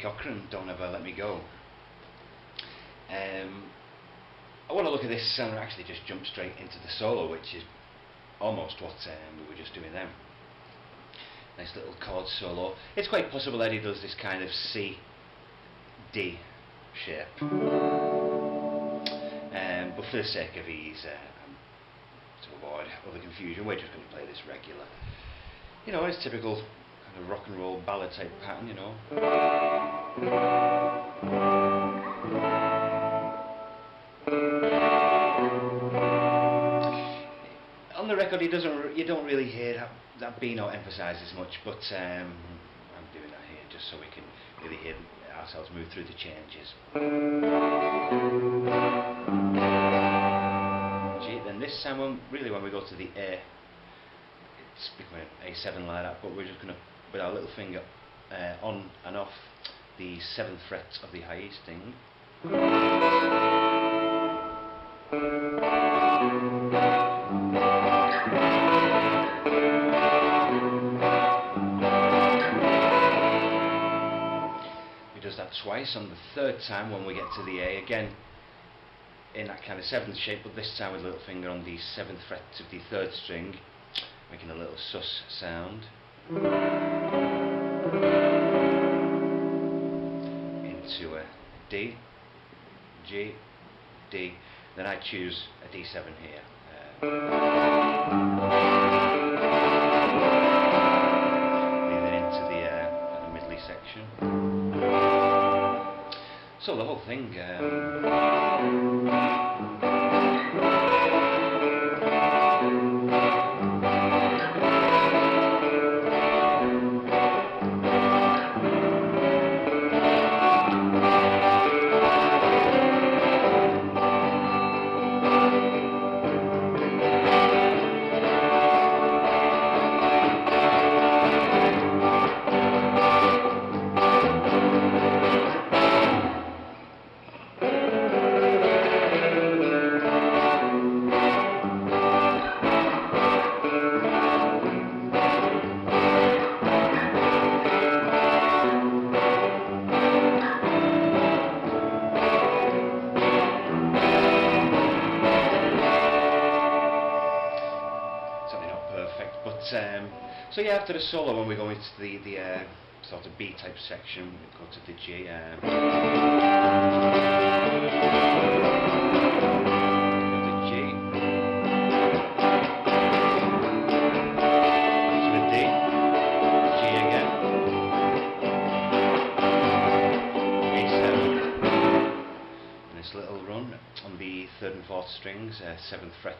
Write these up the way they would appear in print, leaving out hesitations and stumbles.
Cochran, Don't Ever Let Me Go. I want to look at this and actually just jump straight into the solo, which is almost what we were just doing then. Nice little chord solo. It's quite possible that he does this kind of C-D shape. But for the sake of ease, to avoid other confusion, we're just going to play this regular. You know, it's typical kind of rock and roll ballad type pattern, you know. On the record, you don't really hear that B note emphasised as much, but I'm doing that here just so we can really hear ourselves move through the changes. G, then this time, when we go to the A, it's becoming A7 like that, but we're just going to put our little finger on and off the 7th fret of the high E string. He does that twice on the 3rd time when we get to the A, again in that kind of 7th shape, but this time with a little finger on the 7th fret of the 3rd string, making a little sus sound. Into a D, G, D, then I choose a D7 here. Leading into the middly section. So the whole thing. So yeah, after the solo, when we go into the sort of B type section, we go to the G. The G. To a D. G again. A7. And this little run on the 3rd and 4th strings, 7th fret,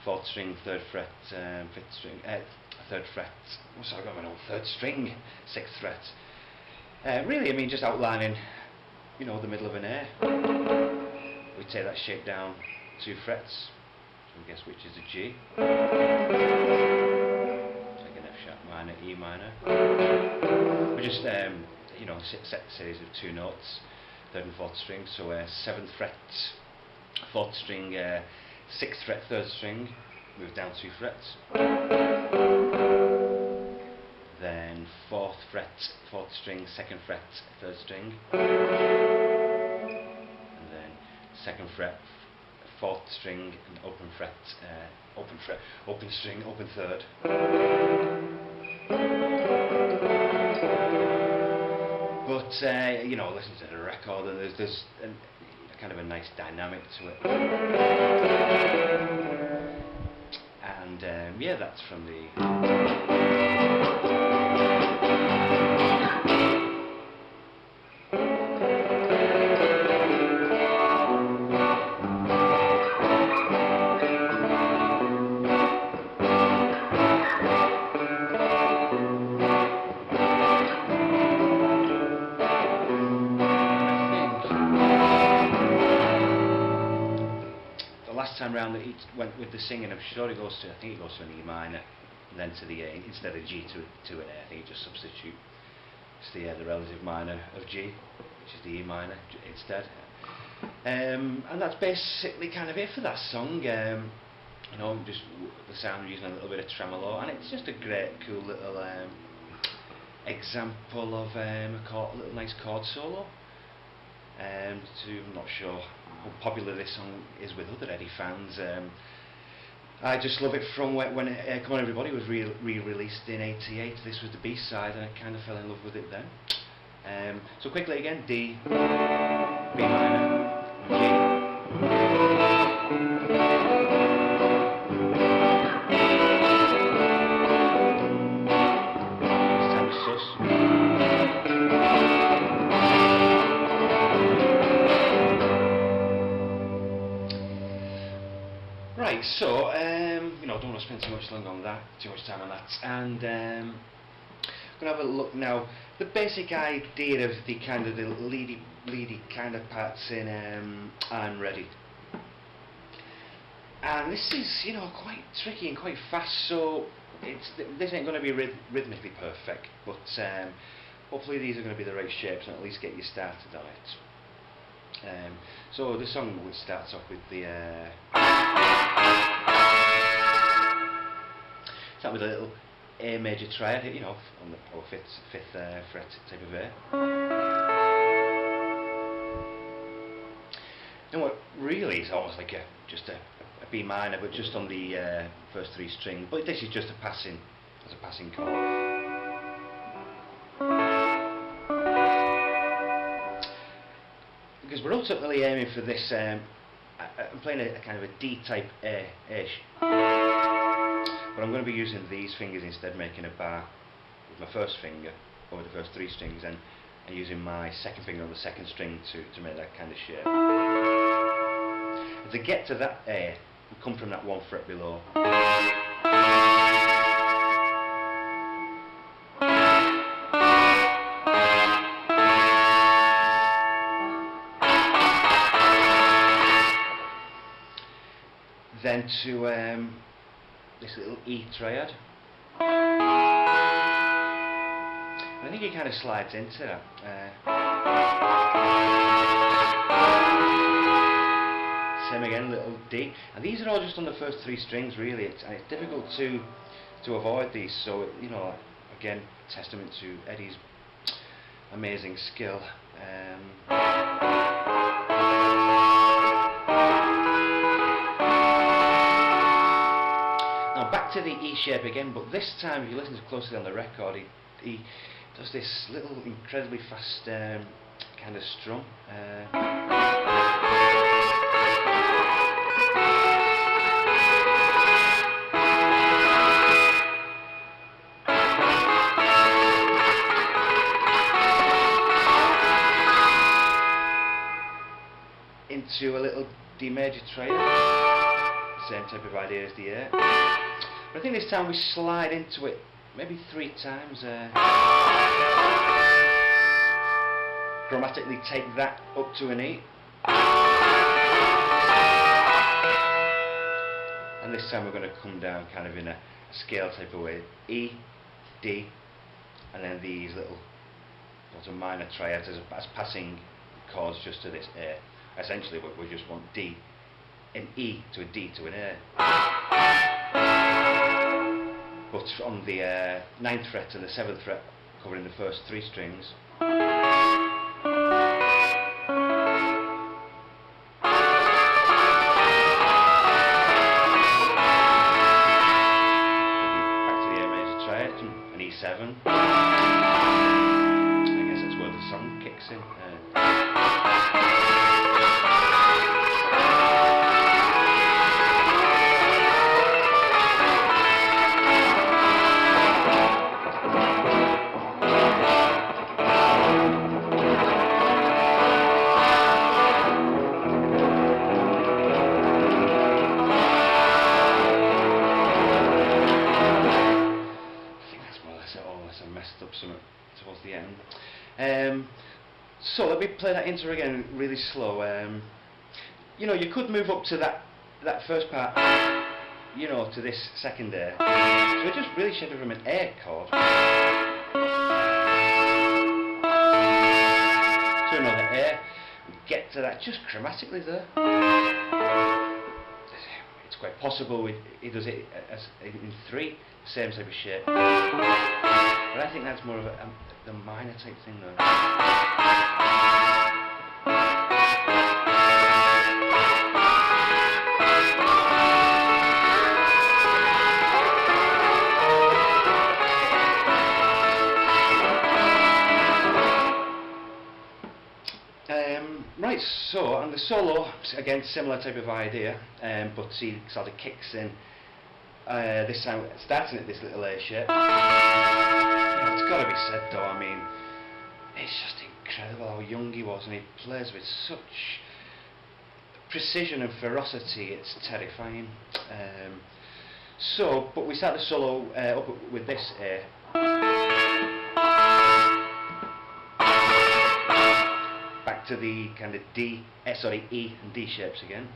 4th string, 3rd fret, 5th string, 3rd fret, sorry, I got my own 3rd string, 6th fret. Really, I mean, just outlining, you know, the middle of an A. We take that shape down 2 frets, so guess which is a G. Take an F sharp minor, E minor. We just, you know, set a series of 2 notes, 3rd and 4th strings, so 7th fret, 4th string, 6th fret, 3rd string, move down 2 frets. Then 4th fret, 4th string, 2nd fret, 3rd string. And then 2nd fret, 4th string, and open fret, open string, open 3rd. But you know, listen to the record, and there's kind of a nice dynamic to it. And yeah, that's from the time round that he went with the singing, I'm sure he goes to, I think he goes to an E minor and then to the A instead of G to an A. I think he just It's the relative minor of G, which is the E minor instead. And that's basically kind of it for that song. You know, just the sound using a little bit of tremolo, and it's just a great, cool little example of a little nice chord solo. I'm not sure how popular this song is with other Eddie fans. I just love it from when Come On Everybody was re-released in '88. This was the B-side, and I kind of fell in love with it then. So quickly again: D, B minor, G. Right, so you know, don't want to spend too much time on that, and I'm gonna have a look now. The basic idea of the kind of the leady kind of parts in I'm Ready, and this is, you know, quite tricky and quite fast. So this ain't going to be rhythmically perfect, but hopefully these are going to be the right shapes and at least get you started on it. So the song which starts off with the start with a little A major triad, you know, on the power fifth fret type of A. And what really is almost like just a B minor, but just on the first three strings. But this is just a passing chord. Because we're ultimately aiming for this, I'm playing a kind of a D type A-ish, but I'm going to be using these fingers instead, making a bar with my first finger over the first three strings, and using my second finger on the second string to make that kind of shape. And to get to that A, we come from that one fret below. Then to this little E triad. I think it kind of slides into that. Same again, little D. And these are all just on the first three strings, really. It's difficult to avoid these. So, you know, again, testament to Eddie's amazing skill. Back to the E shape again, but this time if you listen closely on the record, he does this little incredibly fast kind of strum. Into a little D major triad, same type of idea as the A. But I think this time we slide into it maybe 3 times. Grammatically take that up to an E. And this time we're going to come down kind of in a scale type of way. E, D, and then these little minor triads as passing chords just to this A. Essentially we just want D, an E to a D to an A. But on the 9th fret and the 7th fret, covering the first 3 strings. Back to the A major triad, an E7. I guess that's where the song kicks in. Towards the end. So let me play that intro again really slow. You know, you could move up to that first part, you know, to this second A. So we're just really shaping from an A chord. to that, just chromatically there. It's quite possible he does it as in 3, same type of shape. But I think that's more of the minor type thing though. Right, so, and the solo, again, similar type of idea, but see, sort of kicks in, this time, starting at this little A shape. It's got to be said though, I mean, it's just incredible how young he was, and he plays with such precision and ferocity, it's terrifying. So, but we start the solo up with this A. Back to the kind of E and D shapes again.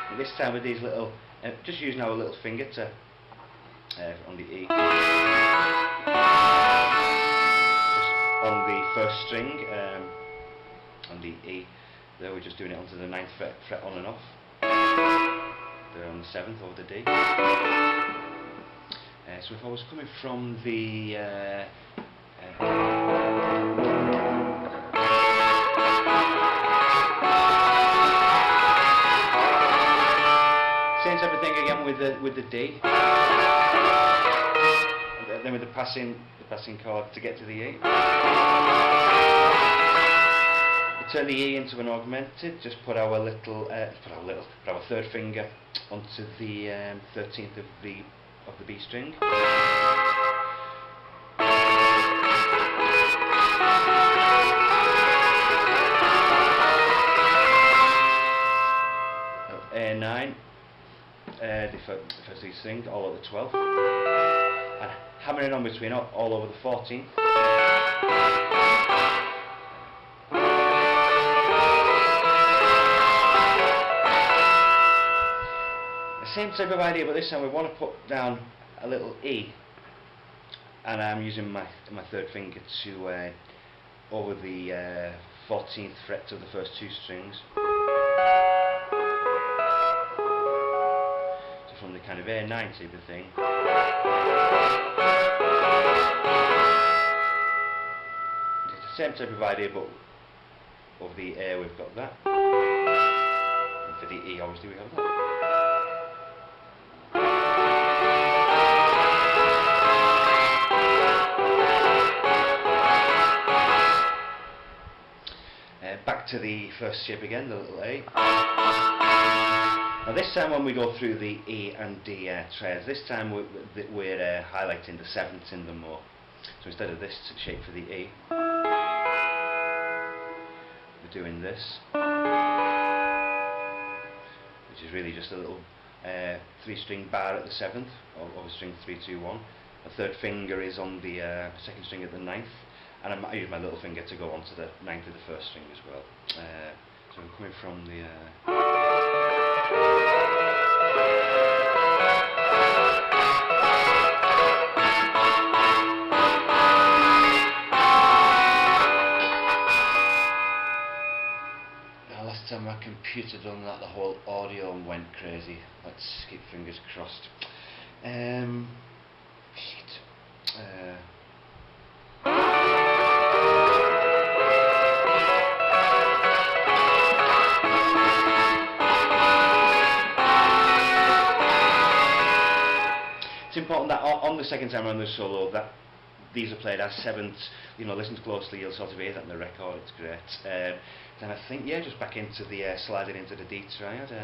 And this time with these little, just using our little finger to on the E. Just on the first string, on the E. There we're just doing it onto the 9th fret on and off. There on the 7th over the D. So if I was coming from the same type of thing again with the D, and then with the passing chord to get to the E. We turn the E into an augmented. Just put our third finger onto the 13th of the B string. A9, the first these things, all over the 12th, and hammering on between all over the 14th. The same type of idea, but this time we want to put down a little E, and I'm using my third finger to over the 14th fret of the first 2 strings. From the kind of A9 type of thing. It's the same type of idea, but over the A we've got that, and for the E obviously we have that. Back to the first shape again, the little A. Now this time when we go through the E and D triads, this time we're highlighting the 7th in them more. So instead of this shape for the E, we're doing this, which is really just a little 3-string bar at the 7th, of string 3, 2, 1. The third finger is on the 2nd string at the 9th, and I use my little finger to go onto the 9th of the 1st string as well. So I'm coming from the last time my computer done that, the whole audio went crazy. Let's keep fingers crossed. It's important that on the second time around the solo that these are played as 7ths. You know, listen closely, you'll sort of hear that in the record. It's great. Then I think, yeah, just back into the sliding into the D triad. Same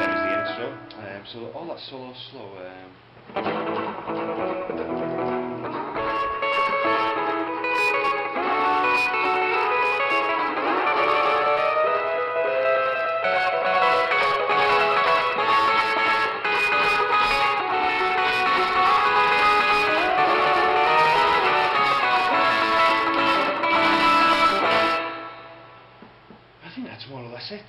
as the intro. So all that solo slow. I think that's more or less it.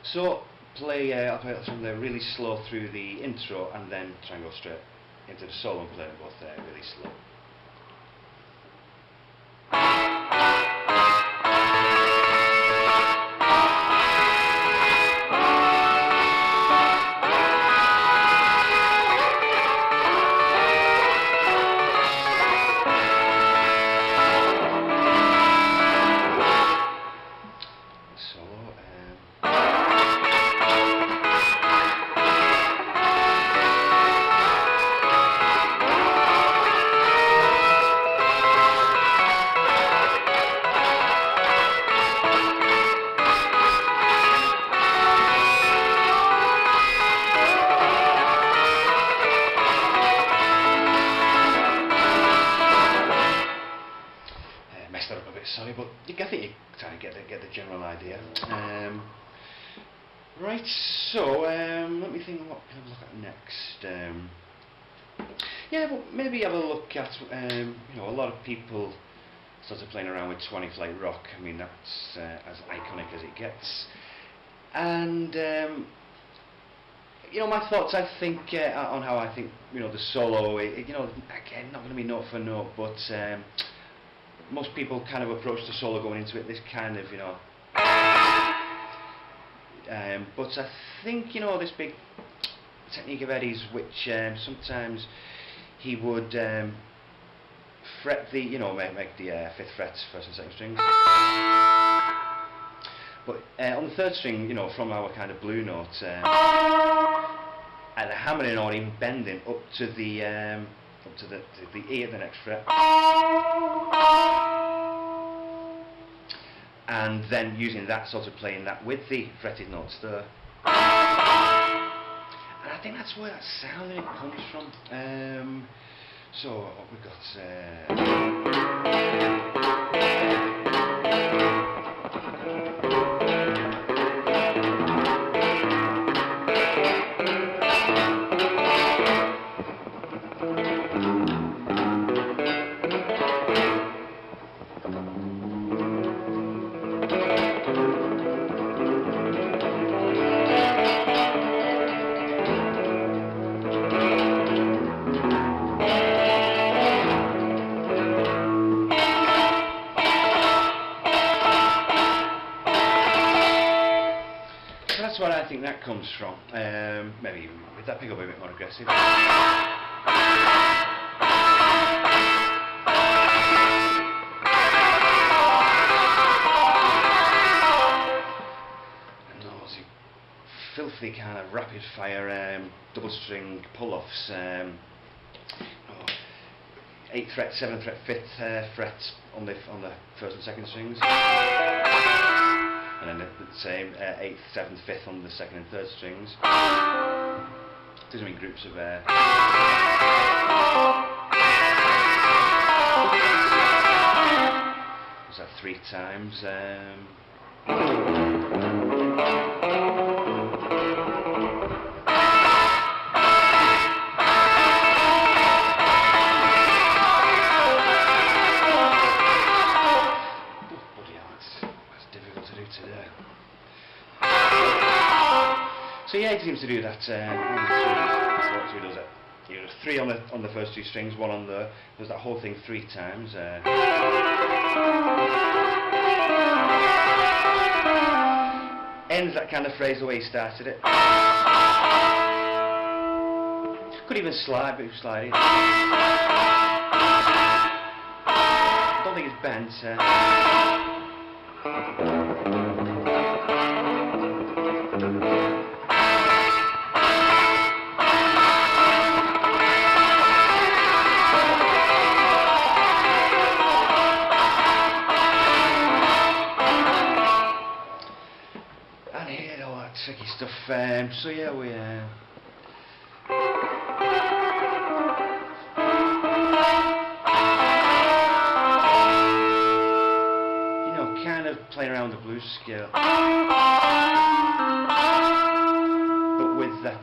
So I'll play something there really slow through the intro, and then try and go straight into the solo and play them both there really slow. Sorry, but I think you kind of get the general idea. Right, so let me think what can I look at next. Yeah, but maybe have a look at you know, a lot of people sort of playing around with 20 flight rock. I mean, that's as iconic as it gets. And you know, my thoughts, I think, on how I think, you know, the solo, you know, again, not going to be note for note, but most people kind of approach the solo going into it this kind of, you know, but I think, you know, this big technique of Eddie's, which sometimes he would fret the, you know, make the 5th frets, 1st and 2nd strings, but on the 3rd string, you know, from our kind of blue note, and hammering or even bending up to the E at the next fret, and then using that, sort of playing that with the fretted notes there. And I think that's where that sounding comes from. So what we've got. That's where I think that comes from. Maybe with that pickup a bit more aggressive. And those filthy kind of rapid fire double string pull-offs. 8th fret, 7th fret, 5th fret on the 1st and 2nd strings. And then the same 8th, 7th, 5th on the 2nd and 3rd strings. Do them in groups of was that 3 times? So yeah, he seems to do that. 1, 2, so he does it. He does 3 on the first 2 strings, 1 on the. Does that whole thing 3 times. Ends that kind of phrase the way he started it. Could even slide, but slide it. I don't think it's bent. Tricky stuff. So yeah, we you know, kind of playing around the blues scale, but with that.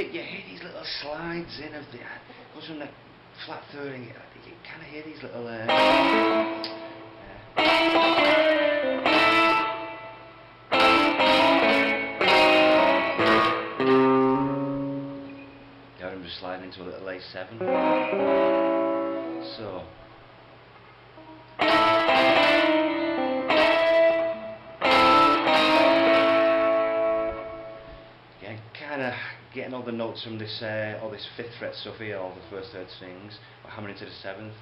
it, you hear these little slides in of the goes from the flat third, and you kind of hear these little. I'm just sliding into a little A7. So. Kind of getting all the notes from this, all this 5th fret stuff here, all the 1st, 3rd strings, hammering into the 7th,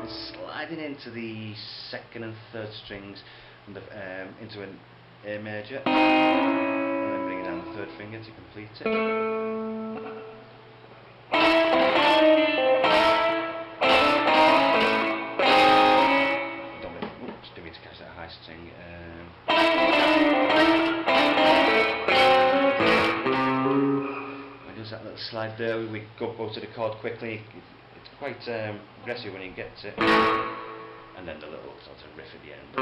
and sliding into the 2nd and 3rd strings, and into an A major, and then bringing down the 3rd finger to complete it. Just do it to catch that high string. That little slide there, we go to the chord quickly. It's quite aggressive when you get it, and then the little sort of riff at the end.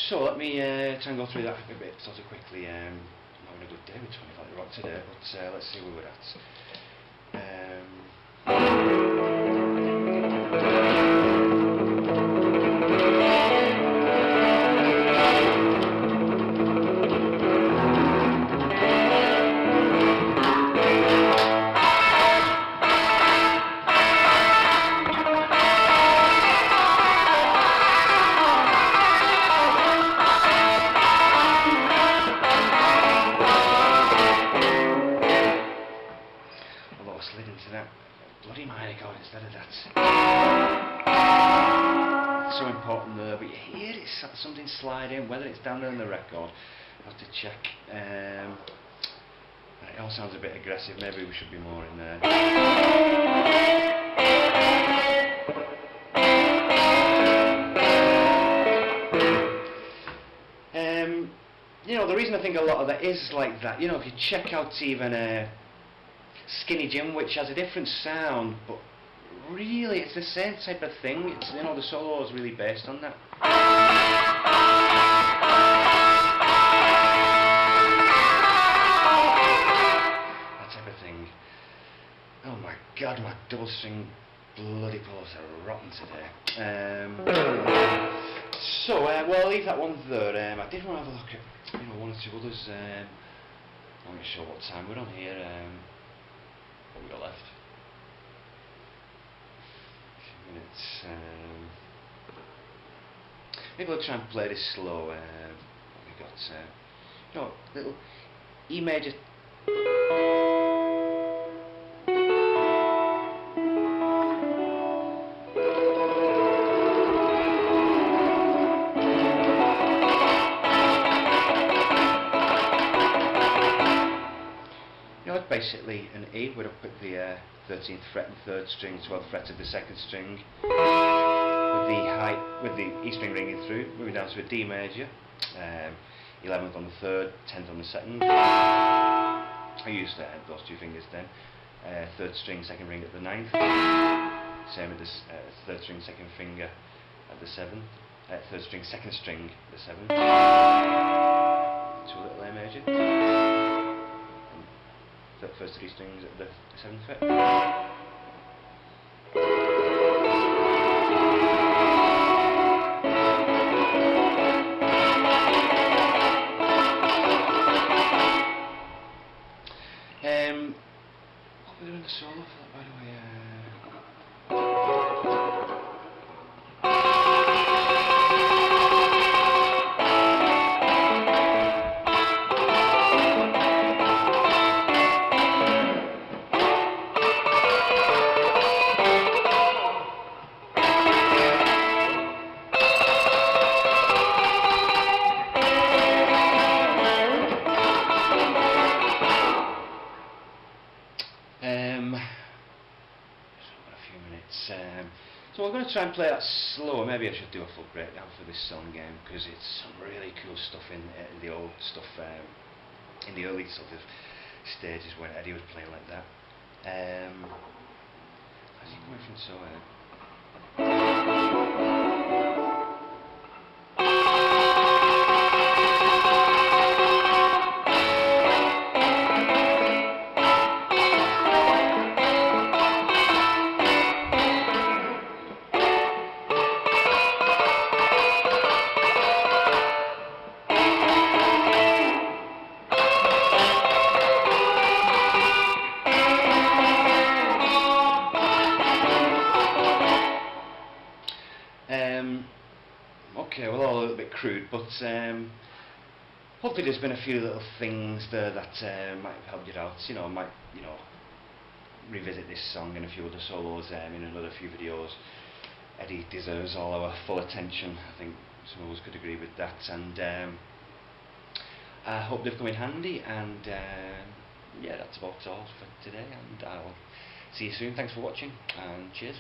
So let me try and go through that a bit sort of quickly. I'm having a good day with 25 Rock today, but let's see where we're at. Slid into that bloody minor chord instead of that. It's so important there, but you hear it, something sliding, whether it's down there in the record, I have to check. It all sounds a bit aggressive, maybe we should be more in there. You know, the reason I think a lot of that is like that, you know, if you check out even Skinny Jim, which has a different sound, but really it's the same type of thing. It's, you know, the solo is really based on that. That type of thing. Oh my God, my double string bloody pulls are rotten today. So well, I'll leave that one there. I did want to have a look at, you know, one or two others. I'm not sure what time we're on here. What we got left? A few minutes. Maybe I'll try and play this slow. What we got? You know, little E major. Basically an E where I put the 13th fret and 3rd string, 12th fret of the 2nd string, with the E string ringing through, moving down to a D major, 11th on the 3rd, 10th on the 2nd. I used those two fingers then. 3rd string, 2nd ring at the 9th. Same with the 3rd string, 2nd finger at the 7th. 3rd string, 2nd string at the 7th. To a little A major. The first 3 strings at the 7th fret. What were we doing the solo for that, by the way? So I'm going to try and play that slower. Maybe I should do a full breakdown for this song game, because it's some really cool stuff in the old stuff, in the early sort of stages when Eddie was playing like that. Is he coming from so okay, well, all a little bit crude, but hopefully there's been a few little things there that might have helped you out. Might revisit this song and a few other solos in another few videos. Eddie deserves all our full attention. I think some of us could agree with that, and I hope they've come in handy. And yeah, that's about all for today, and I'll see you soon. Thanks for watching, and cheers.